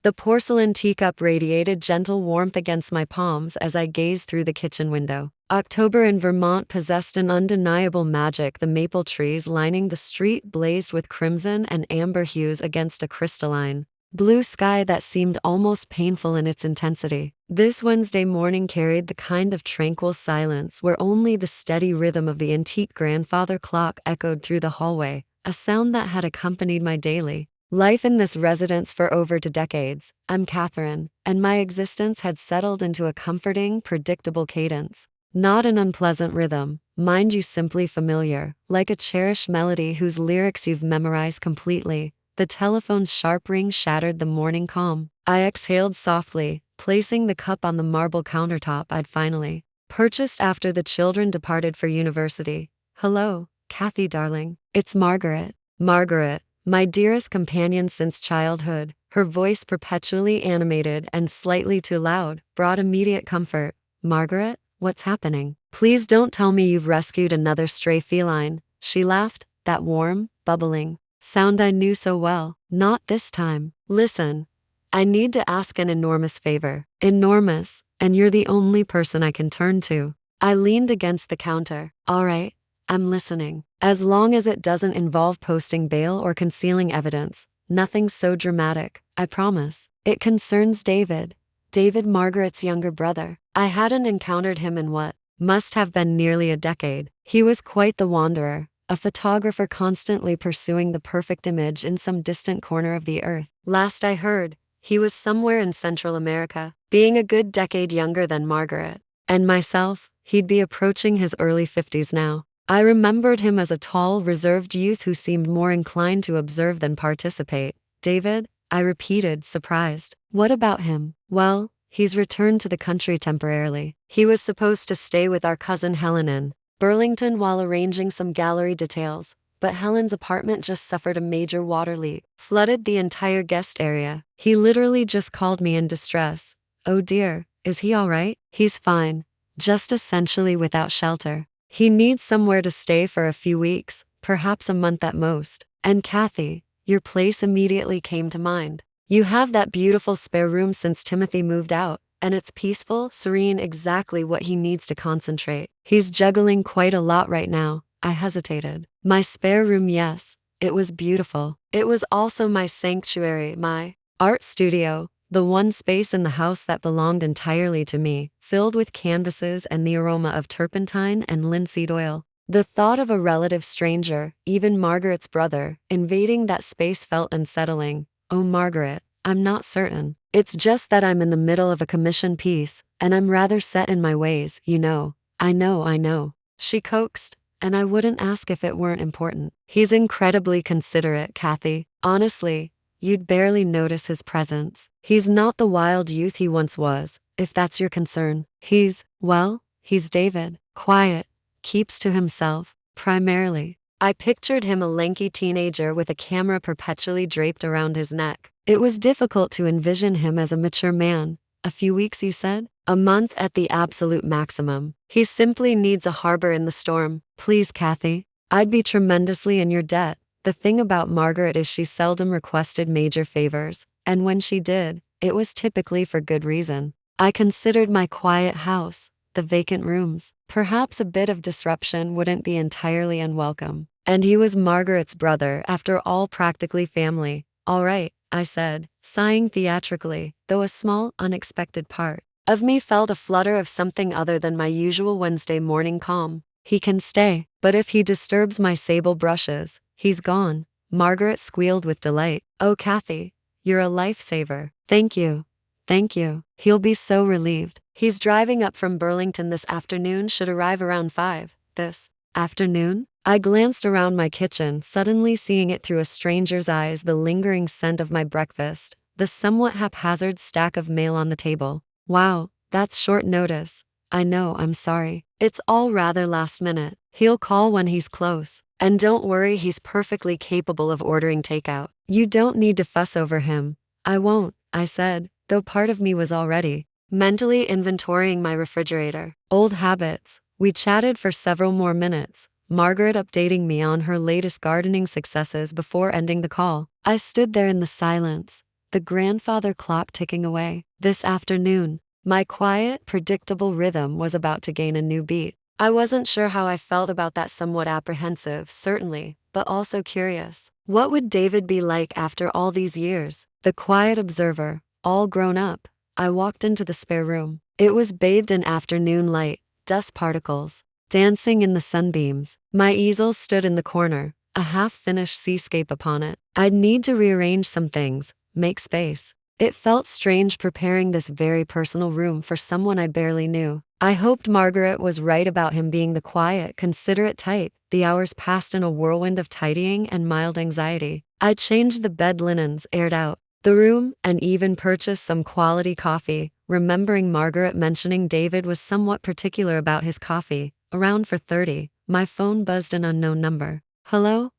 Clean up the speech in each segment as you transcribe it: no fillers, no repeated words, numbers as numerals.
The porcelain teacup radiated gentle warmth against my palms as I gazed through the kitchen window. October in Vermont possessed an undeniable magic. The maple trees lining the street blazed with crimson and amber hues against a crystalline blue sky that seemed almost painful in its intensity. This Wednesday morning carried the kind of tranquil silence where only the steady rhythm of the antique grandfather clock echoed through the hallway, a sound that had accompanied my daily life in this residence for over 2 decades. I'm Catherine, and my existence had settled into a comforting, predictable cadence. Not an unpleasant rhythm, mind you, simply familiar, like a cherished melody whose lyrics you've memorized completely. The telephone's sharp ring shattered the morning calm. I exhaled softly, placing the cup on the marble countertop I'd finally purchased after the children departed for university. Hello, Kathy darling. It's Margaret. Margaret, my dearest companion since childhood. Her voice, perpetually animated and slightly too loud, brought immediate comfort. Margaret, what's happening? Please don't tell me you've rescued another stray feline. She laughed, that warm, bubbling sound I knew so well. Not this time. Listen, I need to ask an enormous favor. Enormous, and you're the only person I can turn to. I leaned against the counter. All right, I'm listening. As long as it doesn't involve posting bail or concealing evidence. Nothing so dramatic, I promise. It concerns David. David, Margaret's younger brother. I hadn't encountered him in what must have been nearly a decade. He was quite the wanderer, a photographer constantly pursuing the perfect image in some distant corner of the earth. Last I heard, he was somewhere in Central America. Being a good decade younger than Margaret and myself, he'd be approaching his early 50s now. I remembered him as a tall, reserved youth who seemed more inclined to observe than participate. David? I repeated, surprised. What about him? Well, he's returned to the country temporarily. He was supposed to stay with our cousin Helen in Burlington while arranging some gallery details, but Helen's apartment just suffered a major water leak, flooded the entire guest area. He literally just called me in distress. Oh dear, is he all right? He's fine, just essentially without shelter. He needs somewhere to stay for a few weeks, perhaps a month at most. And Kathy, your place immediately came to mind. You have that beautiful spare room since Timothy moved out, and it's peaceful, serene, exactly what he needs to concentrate. He's juggling quite a lot right now. I hesitated. My spare room, yes, it was beautiful. It was also my sanctuary, my art studio, the one space in the house that belonged entirely to me, filled with canvases and the aroma of turpentine and linseed oil. The thought of a relative stranger, even Margaret's brother, invading that space felt unsettling. Oh, Margaret, I'm not certain. It's just that I'm in the middle of a commission piece, and I'm rather set in my ways, you know. I know. She coaxed, and I wouldn't ask if it weren't important. He's incredibly considerate, Kathy. Honestly, you'd barely notice his presence. He's not the wild youth he once was, if that's your concern. He's David. Quiet, keeps to himself, primarily. I pictured him a lanky teenager with a camera perpetually draped around his neck. It was difficult to envision him as a mature man. A few weeks, you said? A month at the absolute maximum. He simply needs a harbor in the storm. Please, Kathy. I'd be tremendously in your debt. The thing about Margaret is she seldom requested major favors, and when she did, it was typically for good reason. I considered my quiet house, the vacant rooms. Perhaps a bit of disruption wouldn't be entirely unwelcome. And he was Margaret's brother, after all, practically family. All right, I said, sighing theatrically, though a small, unexpected part of me felt a flutter of something other than my usual Wednesday morning calm. He can stay, but if he disturbs my sable brushes, he's gone. Margaret squealed with delight. Oh, Kathy, you're a lifesaver. Thank you. He'll be so relieved. He's driving up from Burlington this afternoon, should arrive around 5. This afternoon? I glanced around my kitchen, suddenly seeing it through a stranger's eyes, the lingering scent of my breakfast, the somewhat haphazard stack of mail on the table. Wow, that's short notice. I know, I'm sorry. It's all rather last minute. He'll call when he's close. And don't worry, he's perfectly capable of ordering takeout. You don't need to fuss over him. I won't, I said, though part of me was already mentally inventorying my refrigerator. Old habits. We chatted for several more minutes, Margaret updating me on her latest gardening successes before ending the call. I stood there in the silence, the grandfather clock ticking away. This afternoon, my quiet, predictable rhythm was about to gain a new beat. I wasn't sure how I felt about that, somewhat apprehensive, certainly, but also curious. What would David be like after all these years? The quiet observer, all grown up. I walked into the spare room. It was bathed in afternoon light, dust particles, dancing in the sunbeams. My easel stood in the corner, a half-finished seascape upon it. I'd need to rearrange some things, make space. It felt strange preparing this very personal room for someone I barely knew. I hoped Margaret was right about him being the quiet, considerate type. The hours passed in a whirlwind of tidying and mild anxiety. I changed the bed linens, aired out the room, and even purchased some quality coffee, remembering Margaret mentioning David was somewhat particular about his coffee. Around 4:30, my phone buzzed an unknown number. Hello?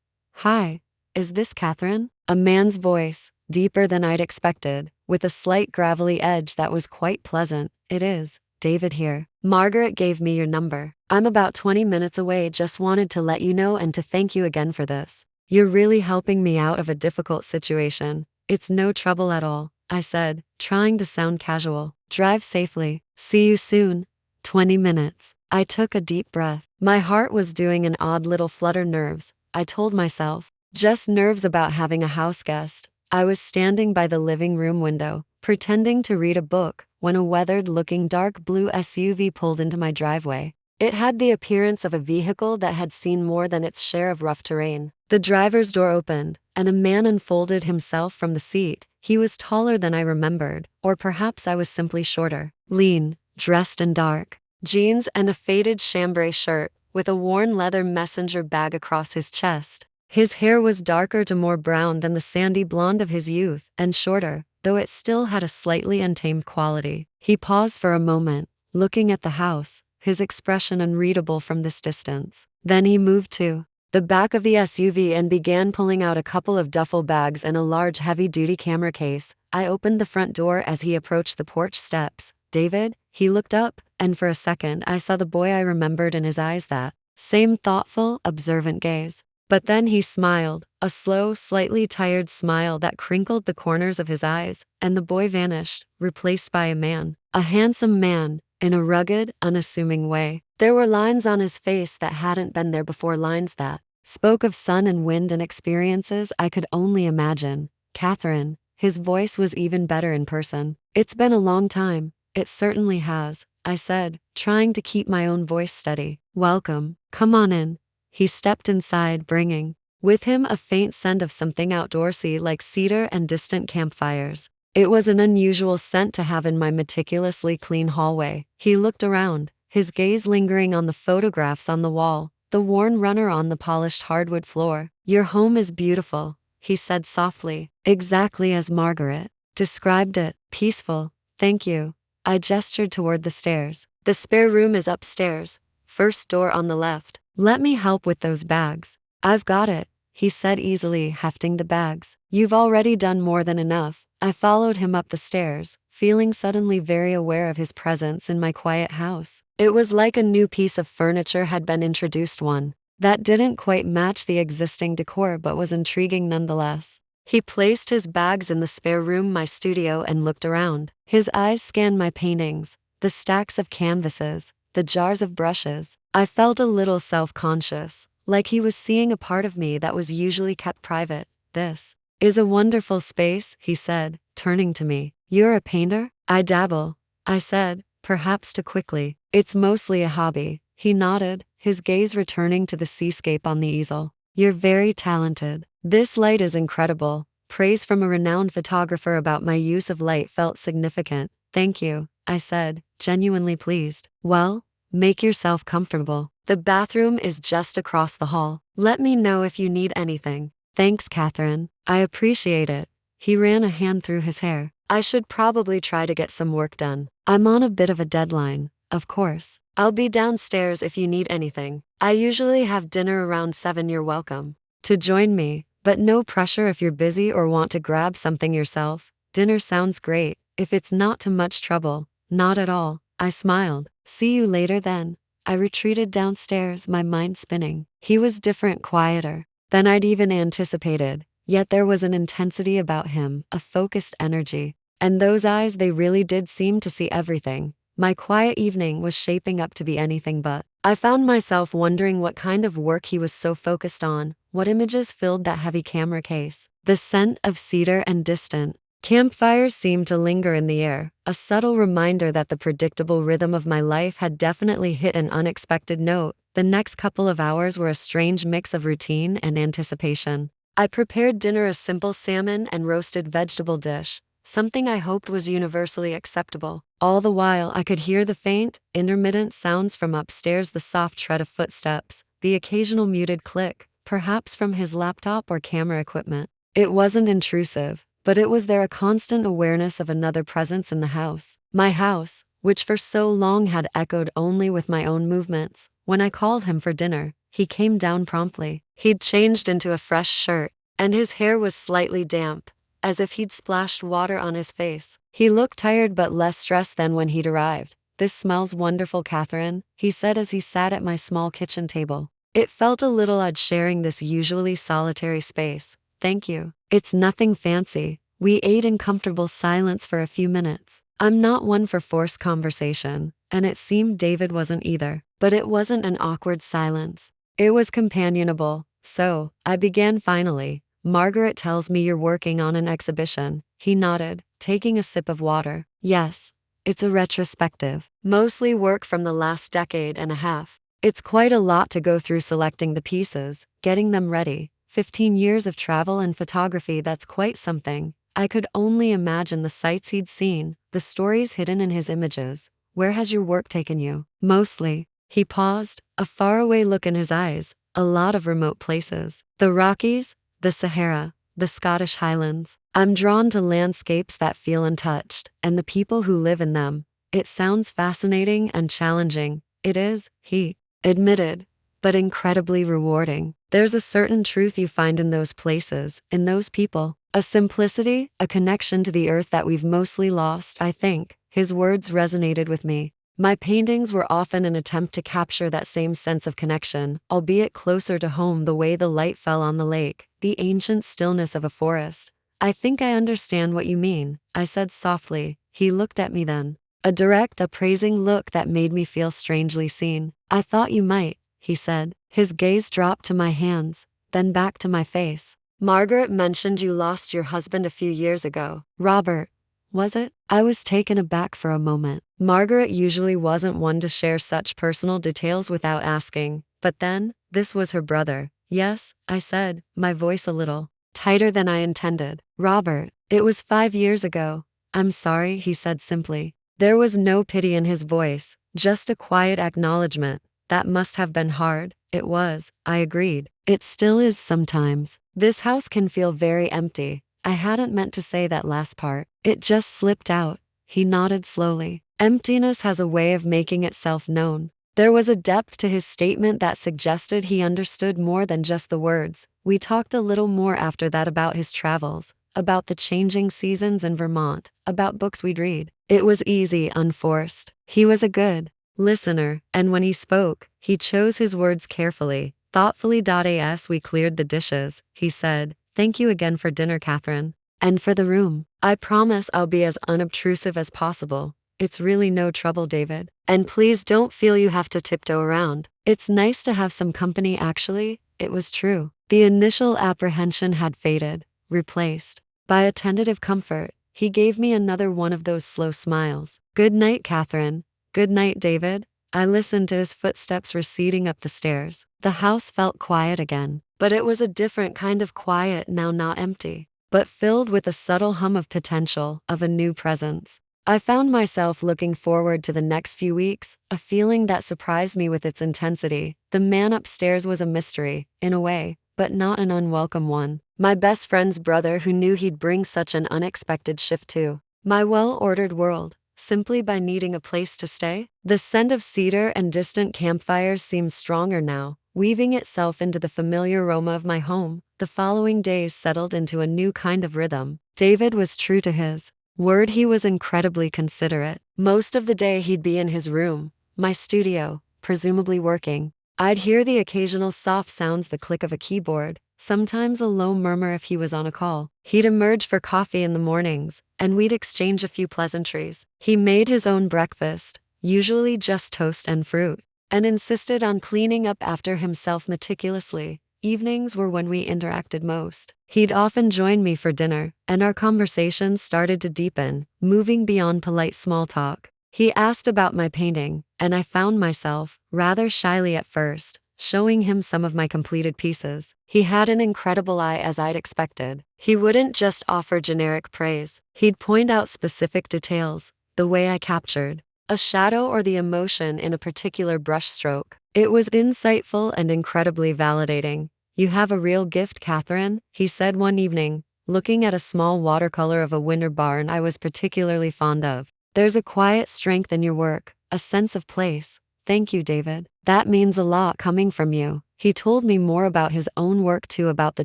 Hi. Is this Catherine? A man's voice, deeper than I'd expected, with a slight gravelly edge that was quite pleasant. It is. David here. Margaret gave me your number. I'm about 20 minutes away. Just wanted to let you know and to thank you again for this. You're really helping me out of a difficult situation. It's no trouble at all, I said, trying to sound casual. Drive safely. See you soon. 20 minutes. I took a deep breath. My heart was doing an odd little flutter. Nerves, I told myself. Just nerves about having a house guest. I was standing by the living room window, pretending to read a book, when a weathered-looking dark blue SUV pulled into my driveway. It had the appearance of a vehicle that had seen more than its share of rough terrain. The driver's door opened, and a man unfolded himself from the seat. He was taller than I remembered, or perhaps I was simply shorter. Lean, dressed in dark jeans and a faded chambray shirt, with a worn leather messenger bag across his chest. His hair was darker to more brown than the sandy blonde of his youth, and shorter, though it still had a slightly untamed quality. He paused for a moment, looking at the house, his expression unreadable from this distance. Then he moved to the back of the SUV and began pulling out a couple of duffel bags and a large heavy-duty camera case. I opened the front door as he approached the porch steps. David? He looked up, and for a second I saw the boy I remembered in his eyes, that same thoughtful, observant gaze. But then he smiled, a slow, slightly tired smile that crinkled the corners of his eyes, and the boy vanished, replaced by a man. A handsome man, in a rugged, unassuming way. There were lines on his face that hadn't been there before, lines that spoke of sun and wind and experiences I could only imagine. Catherine. His voice was even better in person. It's been a long time. It certainly has, I said, trying to keep my own voice steady. Welcome. Come on in. He stepped inside, bringing with him a faint scent of something outdoorsy like cedar and distant campfires. It was an unusual scent to have in my meticulously clean hallway. He looked around, his gaze lingering on the photographs on the wall, the worn runner on the polished hardwood floor. Your home is beautiful, he said softly, exactly as Margaret described it. Peaceful. Thank you. I gestured toward the stairs. The spare room is upstairs, first door on the left. Let me help with those bags. I've got it, he said easily, hefting the bags. You've already done more than enough. I followed him up the stairs, feeling suddenly very aware of his presence in my quiet house. It was like a new piece of furniture had been introduced, one that didn't quite match the existing decor but was intriguing nonetheless. He placed his bags in the spare room, my studio, and looked around. His eyes scanned my paintings, the stacks of canvases, the jars of brushes. I felt a little self-conscious, like he was seeing a part of me that was usually kept private. This is a wonderful space, he said, turning to me. You're a painter? I dabble, I said, perhaps too quickly. It's mostly a hobby. He nodded, his gaze returning to the seascape on the easel. You're very talented. This light is incredible. Praise from a renowned photographer about my use of light felt significant. Thank you, I said, genuinely pleased. Well, make yourself comfortable. The bathroom is just across the hall. Let me know if you need anything. Thanks, Catherine. I appreciate it. He ran a hand through his hair. I should probably try to get some work done. I'm on a bit of a deadline, of course. I'll be downstairs if you need anything. I usually have dinner around 7. You're welcome to join me, but no pressure if you're busy or want to grab something yourself. Dinner sounds great, if it's not too much trouble. Not at all, I smiled. See you later then. I retreated downstairs, my mind spinning. He was different, quieter than I'd even anticipated. Yet there was an intensity about him, a focused energy. And those eyes, they really did seem to see everything. My quiet evening was shaping up to be anything but. I found myself wondering what kind of work he was so focused on, what images filled that heavy camera case. The scent of cedar and distant campfires seemed to linger in the air, a subtle reminder that the predictable rhythm of my life had definitely hit an unexpected note. The next couple of hours were a strange mix of routine and anticipation. I prepared dinner, a simple salmon and roasted vegetable dish, something I hoped was universally acceptable. All the while, I could hear the faint, intermittent sounds from upstairs, the soft tread of footsteps, the occasional muted click, perhaps from his laptop or camera equipment. It wasn't intrusive, but it was there, a constant awareness of another presence in the house. My house, which for so long had echoed only with my own movements. When I called him for dinner, he came down promptly. He'd changed into a fresh shirt, and his hair was slightly damp, as if he'd splashed water on his face. He looked tired but less stressed than when he'd arrived. "This smells wonderful, Catherine," he said as he sat at my small kitchen table. It felt a little odd sharing this usually solitary space. "Thank you. It's nothing fancy." We ate in comfortable silence for a few minutes. I'm not one for forced conversation, and it seemed David wasn't either. But it wasn't an awkward silence. It was companionable. "So," I began finally, "Margaret tells me you're working on an exhibition." He nodded, taking a sip of water. "Yes. It's a retrospective. Mostly work from the last decade and a half. It's quite a lot to go through, selecting the pieces, getting them ready. 15 years of travel and photography, that's quite something." I could only imagine the sights he'd seen, the stories hidden in his images. "Where has your work taken you?" "Mostly." He paused, a faraway look in his eyes. "A lot of remote places. The Rockies, the Sahara, the Scottish Highlands. I'm drawn to landscapes that feel untouched, and the people who live in them. It sounds fascinating and challenging." "It is," he admitted, "but incredibly rewarding. There's a certain truth you find in those places, in those people. A simplicity, a connection to the earth that we've mostly lost, I think." His words resonated with me. My paintings were often an attempt to capture that same sense of connection, albeit closer to home, the way the light fell on the lake, the ancient stillness of a forest. "I think I understand what you mean," I said softly. He looked at me then. A direct, appraising look that made me feel strangely seen. "I thought you might," he said. His gaze dropped to my hands, then back to my face. "Margaret mentioned you lost your husband a few years ago." "Robert, was it?" I was taken aback for a moment. Margaret usually wasn't one to share such personal details without asking, but then, this was her brother. "Yes," I said, my voice a little tighter than I intended. "Robert, it was 5 years ago." "I'm sorry," he said simply. There was no pity in his voice, just a quiet acknowledgement. "That must have been hard." "It was," I agreed. "It still is sometimes. This house can feel very empty." I hadn't meant to say that last part. It just slipped out. He nodded slowly. "Emptiness has a way of making itself known." There was a depth to his statement that suggested he understood more than just the words. We talked a little more after that, about his travels, about the changing seasons in Vermont, about books we'd read. It was easy, unforced. He was a good listener, and when he spoke, he chose his words carefully, thoughtfully. "As we cleared the dishes, he said, 'Thank you again for dinner, Catherine. And for the room. I promise I'll be as unobtrusive as possible. It's really no trouble, David. And please don't feel you have to tiptoe around. It's nice to have some company." Actually, it was true. The initial apprehension had faded, replaced by a tentative comfort. He gave me another one of those slow smiles. "Good night, Catherine." "Good night, David." I listened to his footsteps receding up the stairs. The house felt quiet again, but it was a different kind of quiet now, not empty, but filled with a subtle hum of potential, of a new presence. I found myself looking forward to the next few weeks, a feeling that surprised me with its intensity. The man upstairs was a mystery, in a way, but not an unwelcome one. My best friend's brother, who knew he'd bring such an unexpected shift to my well-ordered world, simply by needing a place to stay. The scent of cedar and distant campfires seemed stronger now, weaving itself into the familiar aroma of my home. The following days settled into a new kind of rhythm. David was true to his word. He was incredibly considerate. Most of the day he'd be in his room, my studio, presumably working. I'd hear the occasional soft sounds, the click of a keyboard, sometimes a low murmur if he was on a call. He'd emerge for coffee in the mornings, and we'd exchange a few pleasantries. He made his own breakfast, usually just toast and fruit, and insisted on cleaning up after himself meticulously. Evenings were when we interacted most. He'd often join me for dinner, and our conversations started to deepen, moving beyond polite small talk. He asked about my painting, and I found myself, rather shyly at first, showing him some of my completed pieces. He had an incredible eye, as I'd expected. He wouldn't just offer generic praise. He'd point out specific details, the way I captured a shadow or the emotion in a particular brushstroke. It was insightful and incredibly validating. "You have a real gift, Catherine," he said one evening, looking at a small watercolor of a winter barn I was particularly fond of. "There's a quiet strength in your work, a sense of place." "Thank you, David. That means a lot coming from you." He told me more about his own work too, about the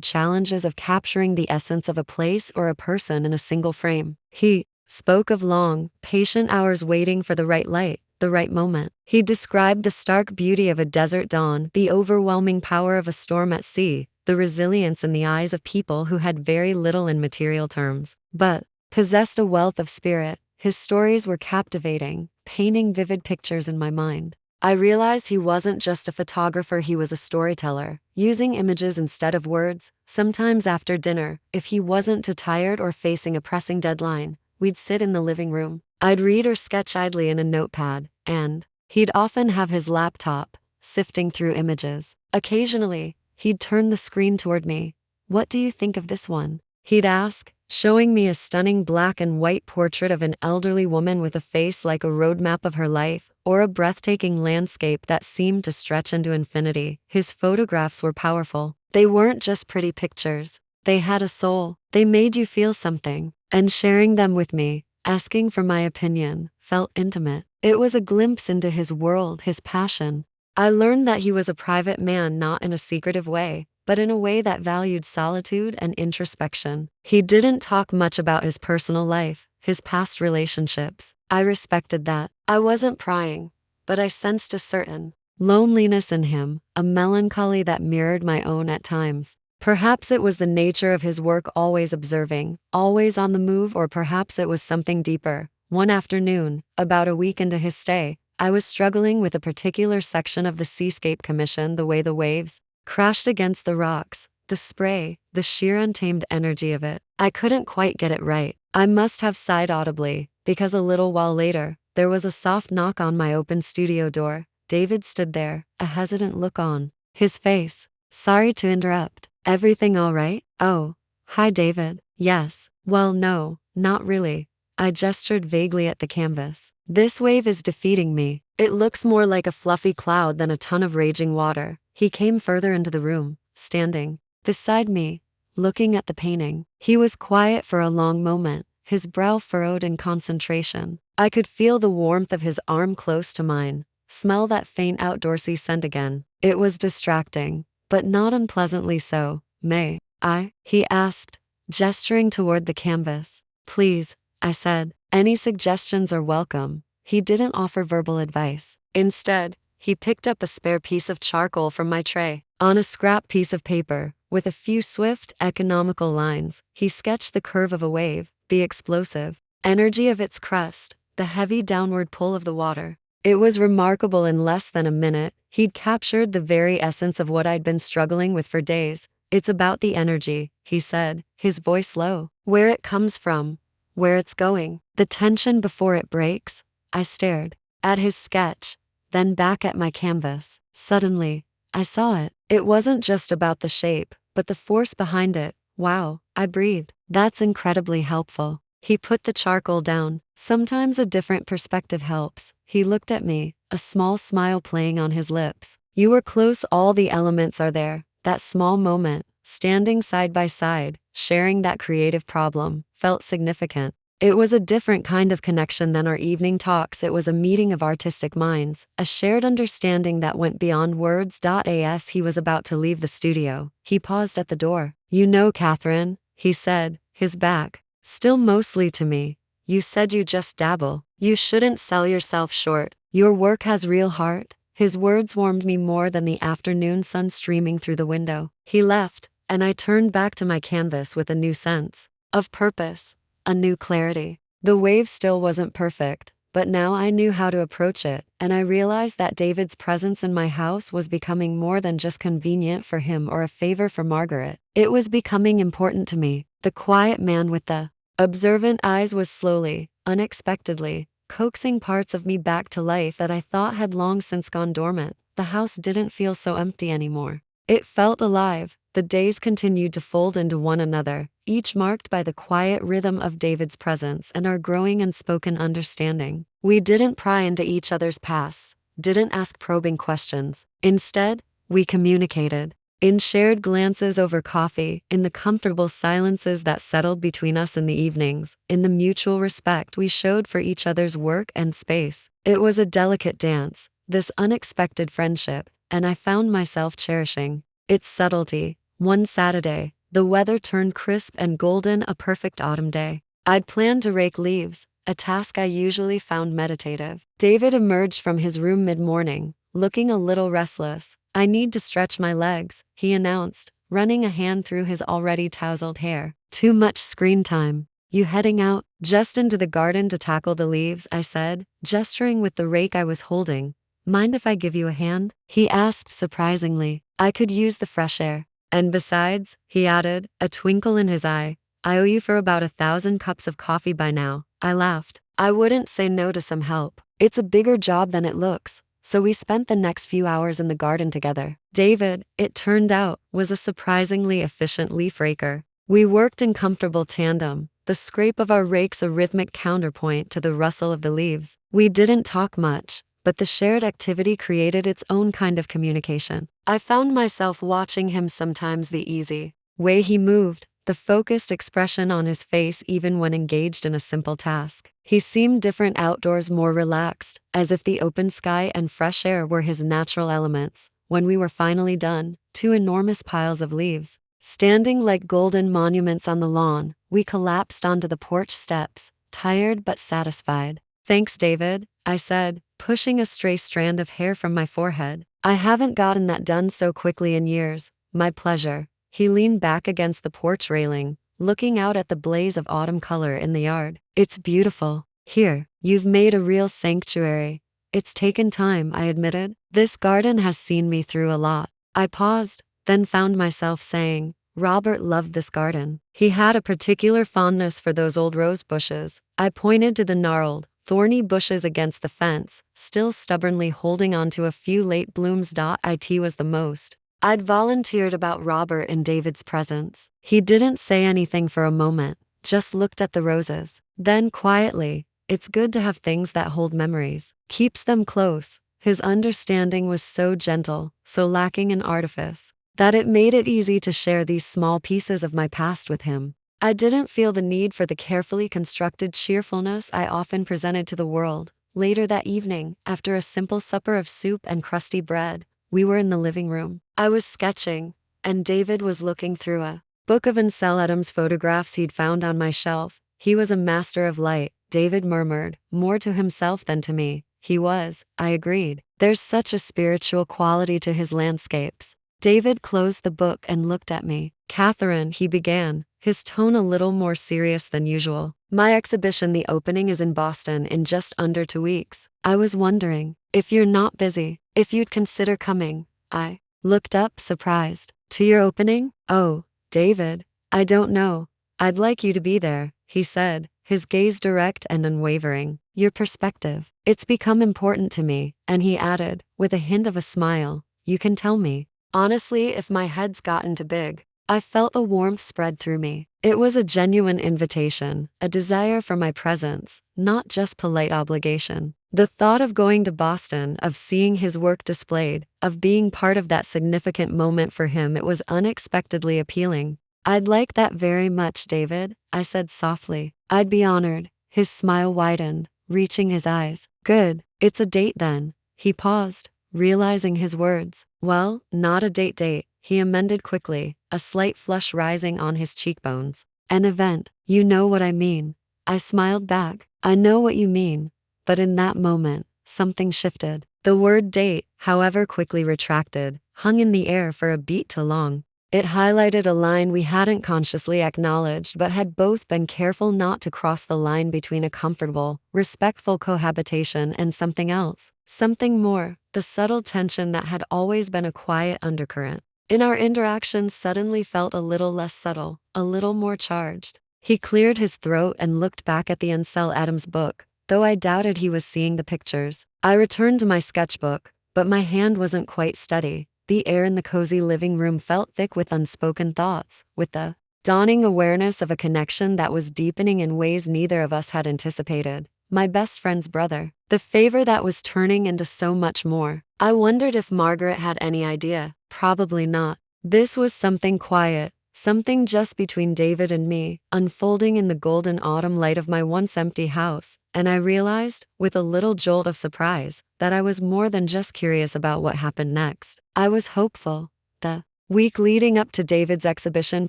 challenges of capturing the essence of a place or a person in a single frame. He spoke of long, patient hours waiting for the right light, the right moment. He described the stark beauty of a desert dawn, the overwhelming power of a storm at sea, the resilience in the eyes of people who had very little in material terms, but possessed a wealth of spirit. His stories were captivating, painting vivid pictures in my mind. I realized he wasn't just a photographer, he was a storyteller, using images instead of words. Sometimes after dinner, if he wasn't too tired or facing a pressing deadline, we'd sit in the living room. I'd read or sketch idly in a notepad, and he'd often have his laptop, sifting through images. Occasionally, he'd turn the screen toward me. "What do you think of this one?" he'd ask, showing me a stunning black and white portrait of an elderly woman with a face like a roadmap of her life, or a breathtaking landscape that seemed to stretch into infinity. His photographs were powerful. They weren't just pretty pictures. They had a soul. They made you feel something. And sharing them with me, asking for my opinion, felt intimate. It was a glimpse into his world, his passion. I learned that he was a private man, not in a secretive way, but in a way that valued solitude and introspection. He didn't talk much about his personal life, his past relationships. I respected that. I wasn't prying, but I sensed a certain loneliness in him, a melancholy that mirrored my own at times. Perhaps it was the nature of his work, always observing, always on the move, or perhaps it was something deeper. One afternoon, about a week into his stay, I was struggling with a particular section of the Seascape Commission, the way the waves crashed against the rocks, the spray, the sheer untamed energy of it. I couldn't quite get it right. I must have sighed audibly, because a little while later, there was a soft knock on my open studio door. David stood there, a hesitant look on his face. "Sorry to interrupt. Everything all right?" "Oh, hi, David." "Yes. Well, no, not really." I gestured vaguely at the canvas. "This wave is defeating me. It looks more like a fluffy cloud than a ton of raging water." He came further into the room, standing beside me, looking at the painting. He was quiet for a long moment, his brow furrowed in concentration. I could feel the warmth of his arm close to mine, smell that faint outdoorsy scent again. It was distracting, but not unpleasantly so. "May I?" he asked, gesturing toward the canvas. "Please," I said. "Any suggestions are welcome." He didn't offer verbal advice. Instead, he picked up a spare piece of charcoal from my tray. On a scrap piece of paper, with a few swift, economical lines, he sketched the curve of a wave, the explosive energy of its crest, the heavy downward pull of the water. It was remarkable. In less than a minute, he'd captured the very essence of what I'd been struggling with for days. "It's about the energy," he said, his voice low. "Where it comes from, where it's going, the tension before it breaks." I stared at his sketch, then back at my canvas. Suddenly, I saw it. It wasn't just about the shape, but the force behind it. "Wow," I breathed. "That's incredibly helpful." He put the charcoal down. "Sometimes a different perspective helps." He looked at me, a small smile playing on his lips. "You were close. All the elements are there." That small moment, standing side by side, sharing that creative problem, felt significant. It was a different kind of connection than our evening talks. It was a meeting of artistic minds, a shared understanding that went beyond words. As he was about to leave the studio, he paused at the door. "You know, Catherine," he said, his back still mostly to me, "you said you just dabble. You shouldn't sell yourself short. Your work has real heart." His words warmed me more than the afternoon sun streaming through the window. He left, and I turned back to my canvas with a new sense of purpose, a new clarity. The wave still wasn't perfect, but now I knew how to approach it, and I realized that David's presence in my house was becoming more than just convenient for him or a favor for Margaret. It was becoming important to me. The quiet man with the observant eyes was slowly, unexpectedly, coaxing parts of me back to life that I thought had long since gone dormant. The house didn't feel so empty anymore. It felt alive. The days continued to fold into one another, each marked by the quiet rhythm of David's presence and our growing unspoken understanding. We didn't pry into each other's pasts, didn't ask probing questions. Instead, we communicated. In shared glances over coffee, in the comfortable silences that settled between us in the evenings, in the mutual respect we showed for each other's work and space. It was a delicate dance, this unexpected friendship, and I found myself cherishing its subtlety. One Saturday, the weather turned crisp and golden, a perfect autumn day. I'd planned to rake leaves, a task I usually found meditative. David emerged from his room mid-morning, looking a little restless. "I need to stretch my legs," he announced, running a hand through his already tousled hair. "Too much screen time. You heading out?" "Just into the garden to tackle the leaves," I said, gesturing with the rake I was holding. "Mind if I give you a hand?" he asked surprisingly. "I could use the fresh air. And besides," he added, a twinkle in his eye, "I owe you for about 1,000 cups of coffee by now." I laughed. I wouldn't say no to some help. It's a bigger job than it looks. So we spent the next few hours in the garden together. David, it turned out, was a surprisingly efficient leaf raker. We worked in comfortable tandem, the scrape of our rakes a rhythmic counterpoint to the rustle of the leaves. We didn't talk much, but the shared activity created its own kind of communication. I found myself watching him sometimes, the easy way he moved, the focused expression on his face even when engaged in a simple task. He seemed different outdoors, more relaxed, as if the open sky and fresh air were his natural elements. When we were finally done, 2 enormous piles of leaves, standing like golden monuments on the lawn, we collapsed onto the porch steps, tired but satisfied. "Thanks, David," I said, pushing a stray strand of hair from my forehead. "I haven't gotten that done so quickly in years." "My pleasure." He leaned back against the porch railing, looking out at the blaze of autumn color in the yard. "It's beautiful. Here, you've made a real sanctuary." "It's taken time," I admitted. "This garden has seen me through a lot." I paused, then found myself saying, "Robert loved this garden. He had a particular fondness for those old rose bushes." I pointed to the gnarled, thorny bushes against the fence, still stubbornly holding on to a few late blooms. It was the most I'd volunteered about Robert in David's presence. He didn't say anything for a moment, just looked at the roses. Then quietly, "It's good to have things that hold memories. Keeps them close." His understanding was so gentle, so lacking in artifice, that it made it easy to share these small pieces of my past with him. I didn't feel the need for the carefully constructed cheerfulness I often presented to the world. Later that evening, after a simple supper of soup and crusty bread, we were in the living room. I was sketching, and David was looking through a book of Ansel Adams photographs he'd found on my shelf. "He was a master of light," David murmured, more to himself than to me. "He was," I agreed. "There's such a spiritual quality to his landscapes." David closed the book and looked at me. "Catherine," he began, his tone a little more serious than usual. "My exhibition, the opening, is in Boston in just under 2 weeks. I was wondering, if you're not busy, if you'd consider coming." I looked up, surprised. "To your opening?" "Oh, David, I don't know. I'd like you to be there," he said, his gaze direct and unwavering. "Your perspective. It's become important to me," and he added, with a hint of a smile, "You can tell me. Honestly, if my head's gotten too big." I felt a warmth spread through me. It was a genuine invitation, a desire for my presence, not just polite obligation. The thought of going to Boston, of seeing his work displayed, of being part of that significant moment for him, it was unexpectedly appealing. "I'd like that very much, David," I said softly. "I'd be honored." His smile widened, reaching his eyes. "Good. It's a date then." He paused, realizing his words. "Well, not a date," he amended quickly, a slight flush rising on his cheekbones. "An event. You know what I mean." I smiled back. "I know what you mean." But in that moment, something shifted. The word date, however quickly retracted, hung in the air for a beat too long. It highlighted a line we hadn't consciously acknowledged but had both been careful not to cross the line between a comfortable, respectful cohabitation and something else, something more, the subtle tension that had always been a quiet undercurrent. In our interactions suddenly felt a little less subtle, a little more charged. He cleared his throat and looked back at the Ansel Adams book, though I doubted he was seeing the pictures. I returned to my sketchbook, but my hand wasn't quite steady. The air in the cozy living room felt thick with unspoken thoughts, with the dawning awareness of a connection that was deepening in ways neither of us had anticipated. My best friend's brother. The favor that was turning into so much more. I wondered if Margaret had any idea. Probably not. This was something quiet, something just between David and me, unfolding in the golden autumn light of my once empty house, and I realized, with a little jolt of surprise, that I was more than just curious about what happened next. I was hopeful. The week leading up to David's exhibition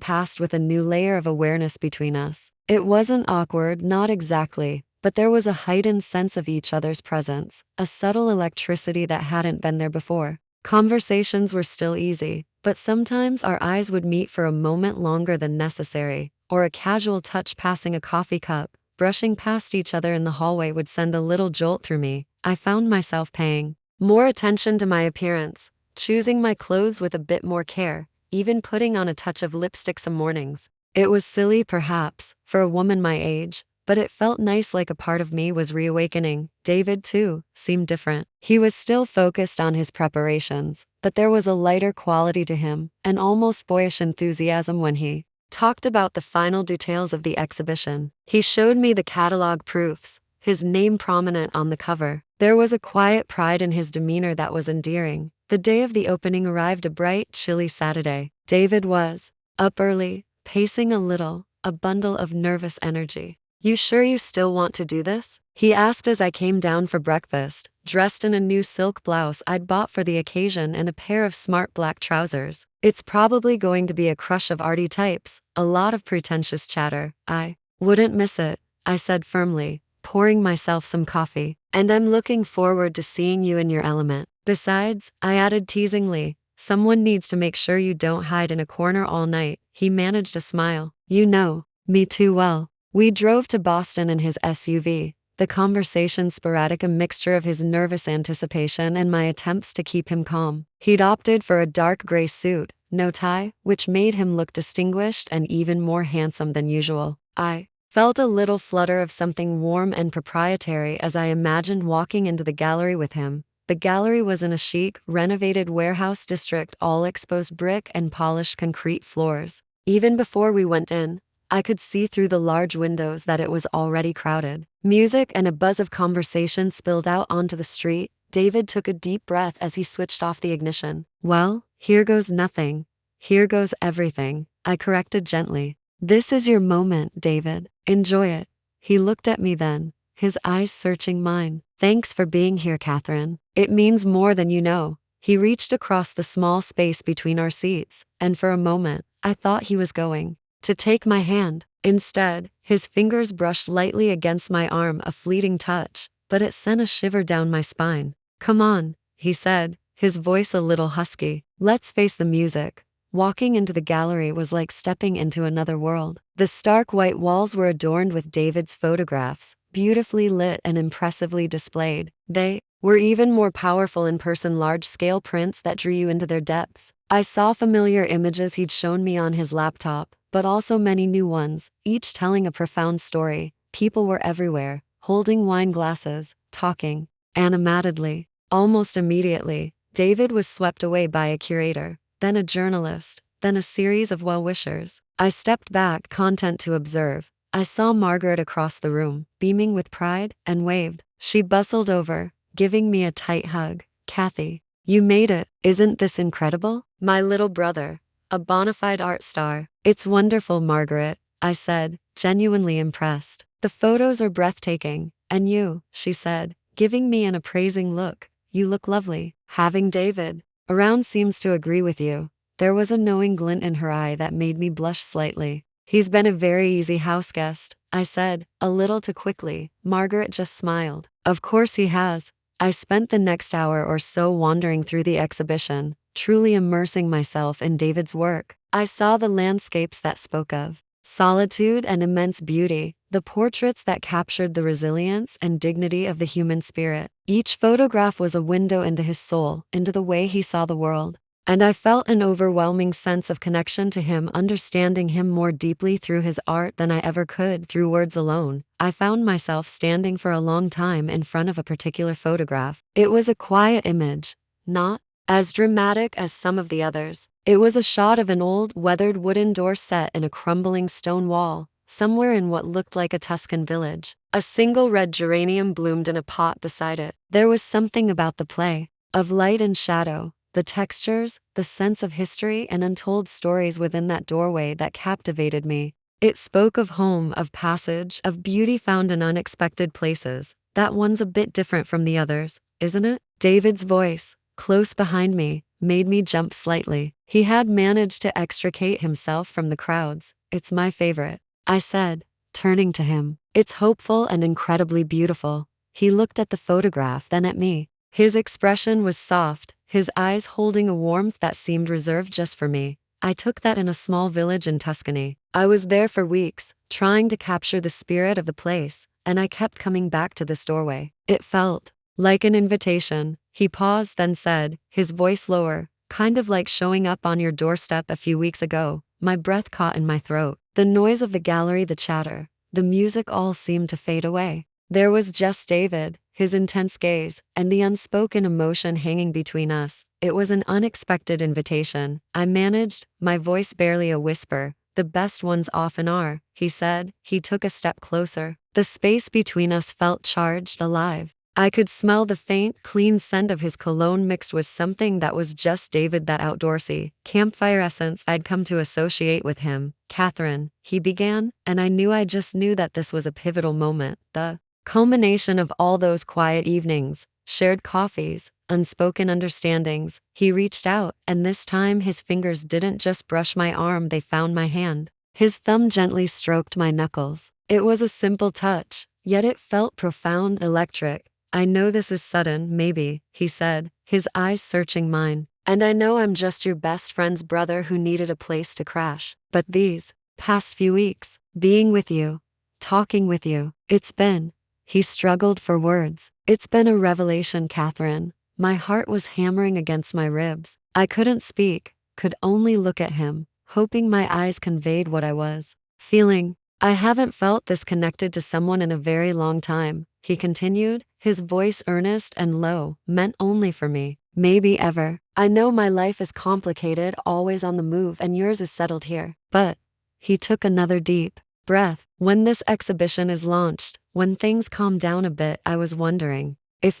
passed with a new layer of awareness between us. It wasn't awkward, not exactly, but there was a heightened sense of each other's presence, a subtle electricity that hadn't been there before. Conversations were still easy, but sometimes our eyes would meet for a moment longer than necessary, or a casual touch passing a coffee cup, brushing past each other in the hallway would send a little jolt through me. I found myself paying more attention to my appearance, choosing my clothes with a bit more care, even putting on a touch of lipstick some mornings. It was silly perhaps, for a woman my age, but it felt nice, like a part of me was reawakening. David, too, seemed different. He was still focused on his preparations, but there was a lighter quality to him, an almost boyish enthusiasm when he talked about the final details of the exhibition. He showed me the catalog proofs, his name prominent on the cover. There was a quiet pride in his demeanor that was endearing. The day of the opening arrived, a bright, chilly Saturday. David was up early, pacing a little, a bundle of nervous energy. "You sure you still want to do this?" he asked as I came down for breakfast, dressed in a new silk blouse I'd bought for the occasion and a pair of smart black trousers. "It's probably going to be a crush of arty types, a lot of pretentious chatter. I wouldn't miss it," I said firmly, pouring myself some coffee. "And I'm looking forward to seeing you in your element. Besides," I added teasingly, "someone needs to make sure you don't hide in a corner all night." He managed a smile. "You know me too well." We drove to Boston in his SUV, the conversation sporadic, a mixture of his nervous anticipation and my attempts to keep him calm. He'd opted for a dark gray suit, no tie, which made him look distinguished and even more handsome than usual. I felt a little flutter of something warm and proprietary as I imagined walking into the gallery with him. The gallery was in a chic, renovated warehouse district, all exposed brick and polished concrete floors. Even before we went in, I could see through the large windows that it was already crowded. Music and a buzz of conversation spilled out onto the street. David took a deep breath as he switched off the ignition. "Well, here goes nothing. Here goes everything," I corrected gently. "This is your moment, David. Enjoy it." He looked at me then, his eyes searching mine. "Thanks for being here, Catherine. It means more than you know." He reached across the small space between our seats, and for a moment, I thought he was going to take my hand. Instead, his fingers brushed lightly against my arm, a fleeting touch, but it sent a shiver down my spine. "Come on," he said, his voice a little husky. "Let's face the music." Walking into the gallery was like stepping into another world. The stark white walls were adorned with David's photographs, beautifully lit and impressively displayed. They were even more powerful in person, large-scale prints that drew you into their depths. I saw familiar images he'd shown me on his laptop, but also many new ones, each telling a profound story. People were everywhere, holding wine glasses, talking animatedly. Almost immediately, David was swept away by a curator, then a journalist, then a series of well-wishers. I stepped back, content to observe. I saw Margaret across the room, beaming with pride, and waved. She bustled over, giving me a tight hug. "Kathy, you made it. Isn't this incredible?" My little brother, a bona fide art star. "It's wonderful, Margaret," I said, genuinely impressed. "The photos are breathtaking. And you," she said, giving me an appraising look, "you look lovely." Having David around seems to agree with you. There was a knowing glint in her eye that made me blush slightly. "He's been a very easy house guest," I said, a little too quickly. Margaret just smiled. "Of course he has." I spent the next hour or so wandering through the exhibition, truly immersing myself in David's work. I saw the landscapes that spoke of solitude and immense beauty, the portraits that captured the resilience and dignity of the human spirit. Each photograph was a window into his soul, into the way he saw the world. And I felt an overwhelming sense of connection to him, understanding him more deeply through his art than I ever could through words alone. I found myself standing for a long time in front of a particular photograph. It was a quiet image, not as dramatic as some of the others. It was a shot of an old, weathered wooden door set in a crumbling stone wall, somewhere in what looked like a Tuscan village. A single red geranium bloomed in a pot beside it. There was something about the play of light and shadow, the textures, the sense of history and untold stories within that doorway that captivated me. It spoke of home, of passage, of beauty found in unexpected places. That one's a bit different from the others, isn't it? David's voice, close behind me, made me jump slightly. He had managed to extricate himself from the crowds. It's my favorite, I said, turning to him. It's hopeful and incredibly beautiful. He looked at the photograph, then at me. His expression was soft, his eyes holding a warmth that seemed reserved just for me. I took that in a small village in Tuscany. I was there for weeks, trying to capture the spirit of the place, and I kept coming back to this doorway. It felt like an invitation. He paused, then said, his voice lower, kind of like showing up on your doorstep a few weeks ago. My breath caught in my throat. The noise of the gallery, the chatter, the music all seemed to fade away. There was just David, his intense gaze, and the unspoken emotion hanging between us. It was an unexpected invitation. I managed, my voice barely a whisper. The best ones often are, he said. He took a step closer. The space between us felt charged, alive. I could smell the faint, clean scent of his cologne mixed with something that was just David, that outdoorsy, campfire essence I'd come to associate with him. Catherine, he began, and I just knew that this was a pivotal moment. The culmination of all those quiet evenings, shared coffees, unspoken understandings. He reached out, and this time his fingers didn't just brush my arm, they found my hand. His thumb gently stroked my knuckles. It was a simple touch, yet it felt profound, electric. I know this is sudden, maybe, he said, his eyes searching mine. And I know I'm just your best friend's brother who needed a place to crash. But these past few weeks, being with you, talking with you, it's been, he struggled for words. It's been a revelation, Catherine. My heart was hammering against my ribs. I couldn't speak, could only look at him, hoping my eyes conveyed what I was feeling. I haven't felt this connected to someone in a very long time, he continued, his voice earnest and low, meant only for me. Maybe ever. I know my life is complicated, always on the move, and yours is settled here. But he took another deep breath. When this exhibition is launched, when things calm down a bit, I was wondering if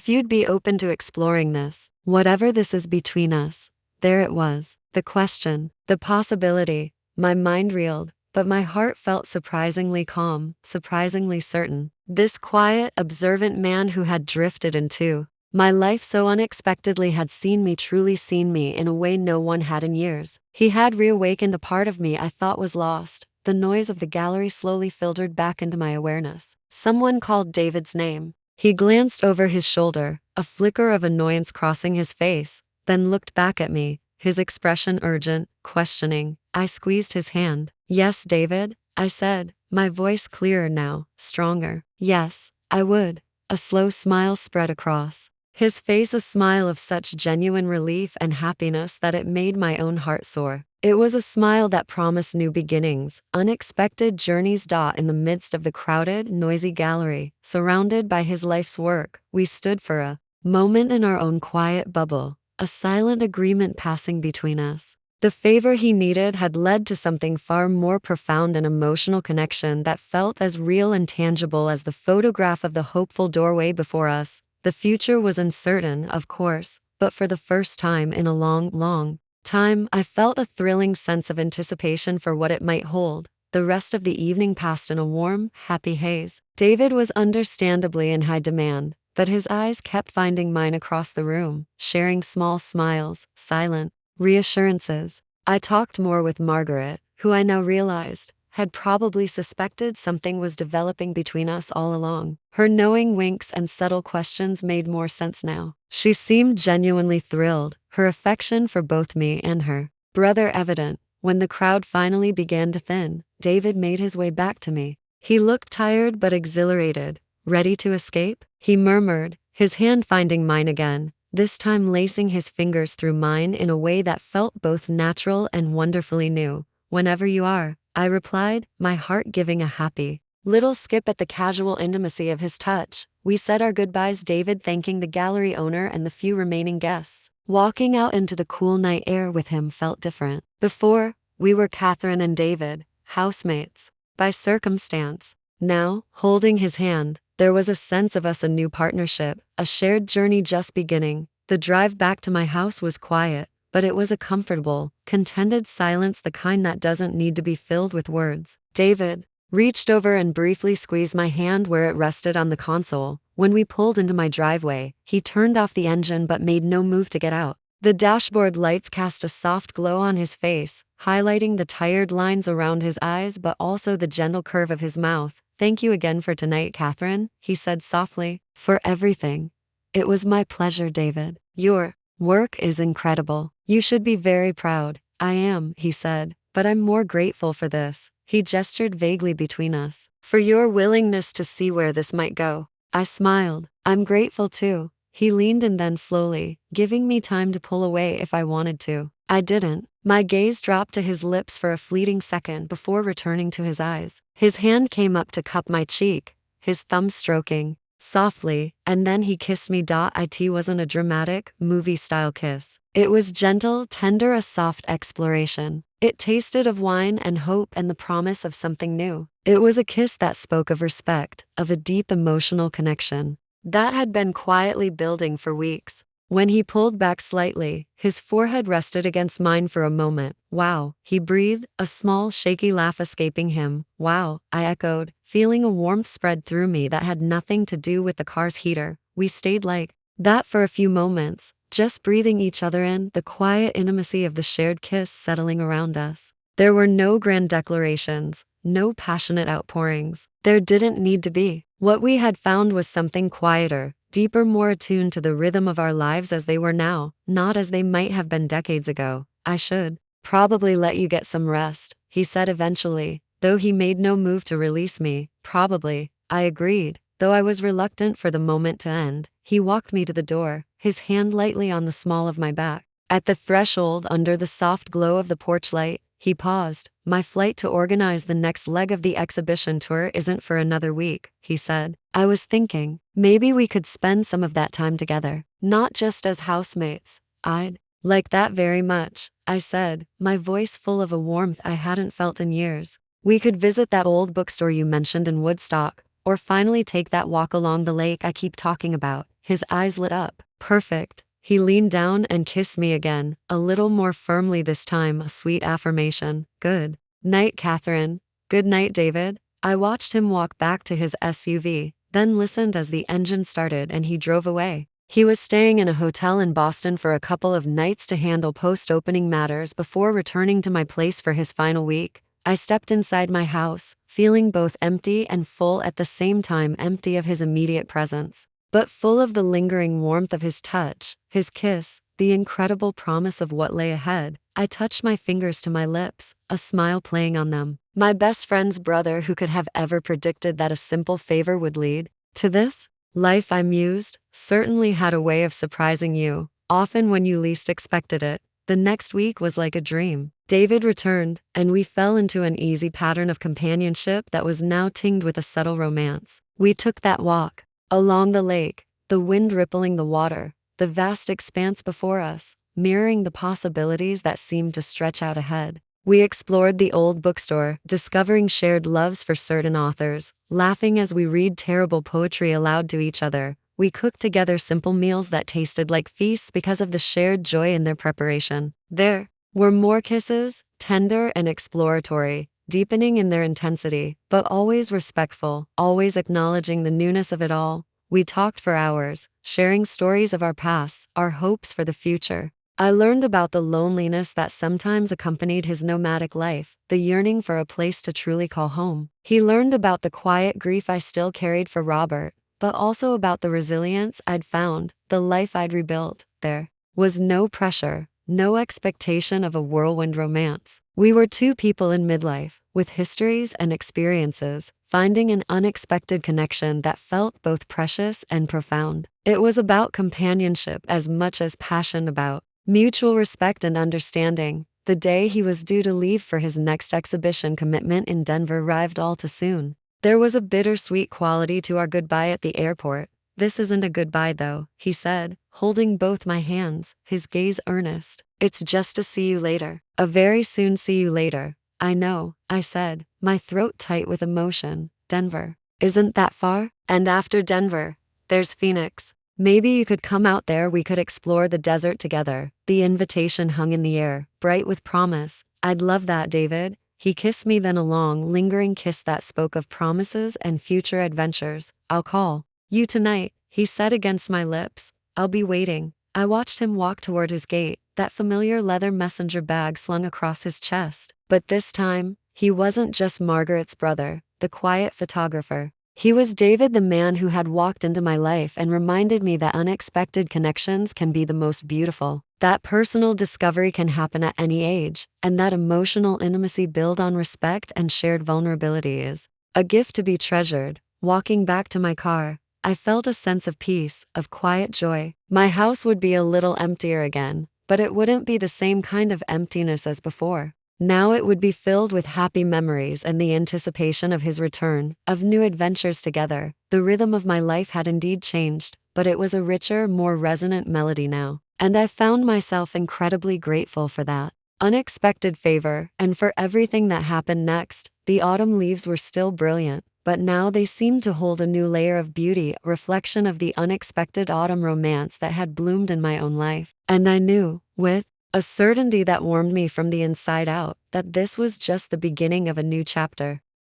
you'd be open to exploring this, whatever this is between us. There it was, the question, the possibility. My mind reeled, but my heart felt surprisingly calm, surprisingly certain. This quiet, observant man who had drifted into my life so unexpectedly had truly seen me in a way no one had in years. He had reawakened a part of me I thought was lost. The noise of the gallery slowly filtered back into my awareness. Someone called David's name. He glanced over his shoulder, a flicker of annoyance crossing his face, then looked back at me, his expression urgent, questioning. I squeezed his hand. Yes, David, I said, my voice clearer now, stronger. Yes, I would. A slow smile spread across his face, a smile of such genuine relief and happiness that it made my own heart soar. It was a smile that promised new beginnings, unexpected journeys. In the midst of the crowded, noisy gallery, surrounded by his life's work, we stood for a moment in our own quiet bubble, a silent agreement passing between us. The favor he needed had led to something far more profound, an emotional connection that felt as real and tangible as the photograph of the hopeful doorway before us. The future was uncertain, of course, but for the first time in a long time, I felt a thrilling sense of anticipation for what it might hold. The rest of the evening passed in a warm, happy haze. David was understandably in high demand, but his eyes kept finding mine across the room, sharing small smiles, silent reassurances. I talked more with Margaret, who I now realized had probably suspected something was developing between us all along. Her knowing winks and subtle questions made more sense now. She seemed genuinely thrilled, her affection for both me and her brother evident. When the crowd finally began to thin, David made his way back to me. He looked tired but exhilarated. Ready to escape? He murmured, his hand finding mine again, this time lacing his fingers through mine in a way that felt both natural and wonderfully new. Whenever you are, I replied, my heart giving a happy little skip at the casual intimacy of his touch. We said our goodbyes, David thanking the gallery owner and the few remaining guests. Walking out into the cool night air with him felt different. Before, we were Catherine and David, housemates by circumstance. Now, holding his hand, there was a sense of us, a new partnership, a shared journey just beginning. The drive back to my house was quiet, but it was a comfortable, contented silence, the kind that doesn't need to be filled with words. David reached over and briefly squeezed my hand where it rested on the console. When we pulled into my driveway, he turned off the engine but made no move to get out. The dashboard lights cast a soft glow on his face, highlighting the tired lines around his eyes but also the gentle curve of his mouth. Thank you again for tonight, Catherine, he said softly. For everything. It was my pleasure, David. Your work is incredible. You should be very proud. I am, he said, but I'm more grateful for this. He gestured vaguely between us. For your willingness to see where this might go. I smiled. I'm grateful too. He leaned in then slowly, giving me time to pull away if I wanted to. I didn't. My gaze dropped to his lips for a fleeting second before returning to his eyes. His hand came up to cup my cheek, his thumb stroking softly, and then he kissed me. It wasn't a dramatic, movie-style kiss. It was gentle, tender, a soft exploration. It tasted of wine and hope and the promise of something new. It was a kiss that spoke of respect, of a deep emotional connection that had been quietly building for weeks. When he pulled back slightly, his forehead rested against mine for a moment. Wow, he breathed, a small, shaky laugh escaping him. Wow, I echoed, feeling a warmth spread through me that had nothing to do with the car's heater. We stayed like that for a few moments, just breathing each other in, the quiet intimacy of the shared kiss settling around us. There were no grand declarations, no passionate outpourings. There didn't need to be. What we had found was something quieter, deeper, more attuned to the rhythm of our lives as they were now, not as they might have been decades ago. I should probably let you get some rest, he said eventually, though he made no move to release me. Probably, I agreed, though I was reluctant for the moment to end. He walked me to the door, his hand lightly on the small of my back. At the threshold, under the soft glow of the porch light, he paused. My flight to organize the next leg of the exhibition tour isn't for another week, he said. I was thinking, maybe we could spend some of that time together, not just as housemates. I'd like that very much, I said, my voice full of a warmth I hadn't felt in years. We could visit that old bookstore you mentioned in Woodstock, or finally take that walk along the lake I keep talking about. His eyes lit up. Perfect. He leaned down and kissed me again, a little more firmly this time, a sweet affirmation. Good night, Catherine. Good night, David. I watched him walk back to his SUV, then listened as the engine started and he drove away. He was staying in a hotel in Boston for a couple of nights to handle post-opening matters before returning to my place for his final week. I stepped inside my house, feeling both empty and full at the same time, empty of his immediate presence, but full of the lingering warmth of his touch, his kiss, the incredible promise of what lay ahead. I touched my fingers to my lips, a smile playing on them. My best friend's brother, who could have ever predicted that a simple favor would lead to this? Life, I mused, certainly had a way of surprising you, often when you least expected it. The next week was like a dream. David returned, and we fell into an easy pattern of companionship that was now tinged with a subtle romance. We took that walk along the lake, the wind rippling the water, the vast expanse before us, mirroring the possibilities that seemed to stretch out ahead. We explored the old bookstore, discovering shared loves for certain authors, laughing as we read terrible poetry aloud to each other. We cooked together simple meals that tasted like feasts because of the shared joy in their preparation. There were more kisses, tender and exploratory, deepening in their intensity, but always respectful, always acknowledging the newness of it all. We talked for hours, sharing stories of our past, our hopes for the future. I learned about the loneliness that sometimes accompanied his nomadic life, the yearning for a place to truly call home. He learned about the quiet grief I still carried for Robert, but also about the resilience I'd found, the life I'd rebuilt. There was no pressure, no expectation of a whirlwind romance. We were two people in midlife, with histories and experiences, finding an unexpected connection that felt both precious and profound. It was about companionship as much as passion, about mutual respect and understanding. The day he was due to leave for his next exhibition commitment in Denver arrived all too soon. There was a bittersweet quality to our goodbye at the airport. "This isn't a goodbye though," he said, holding both my hands, his gaze earnest. "It's just a see you later. A very soon see you later." "I know," I said, my throat tight with emotion. "Denver isn't that far? And after Denver, there's Phoenix. Maybe you could come out there, we could explore the desert together." The invitation hung in the air, bright with promise. "I'd love that, David." He kissed me, then a long, lingering kiss that spoke of promises and future adventures. "I'll call you tonight," he said against my lips. "I'll be waiting." I watched him walk toward his gate, that familiar leather messenger bag slung across his chest. But this time, he wasn't just Margaret's brother, the quiet photographer. He was David, the man who had walked into my life and reminded me that unexpected connections can be the most beautiful, that personal discovery can happen at any age, and that emotional intimacy built on respect and shared vulnerability is a gift to be treasured. Walking back to my car, I felt a sense of peace, of quiet joy. My house would be a little emptier again, but it wouldn't be the same kind of emptiness as before. Now it would be filled with happy memories and the anticipation of his return, of new adventures together. The rhythm of my life had indeed changed, but it was a richer, more resonant melody now, and I found myself incredibly grateful for that unexpected favor, and for everything that happened next. The autumn leaves were still brilliant, but now they seemed to hold a new layer of beauty, a reflection of the unexpected autumn romance that had bloomed in my own life. And I knew, with a certainty that warmed me from the inside out, that this was just the beginning of a new chapter.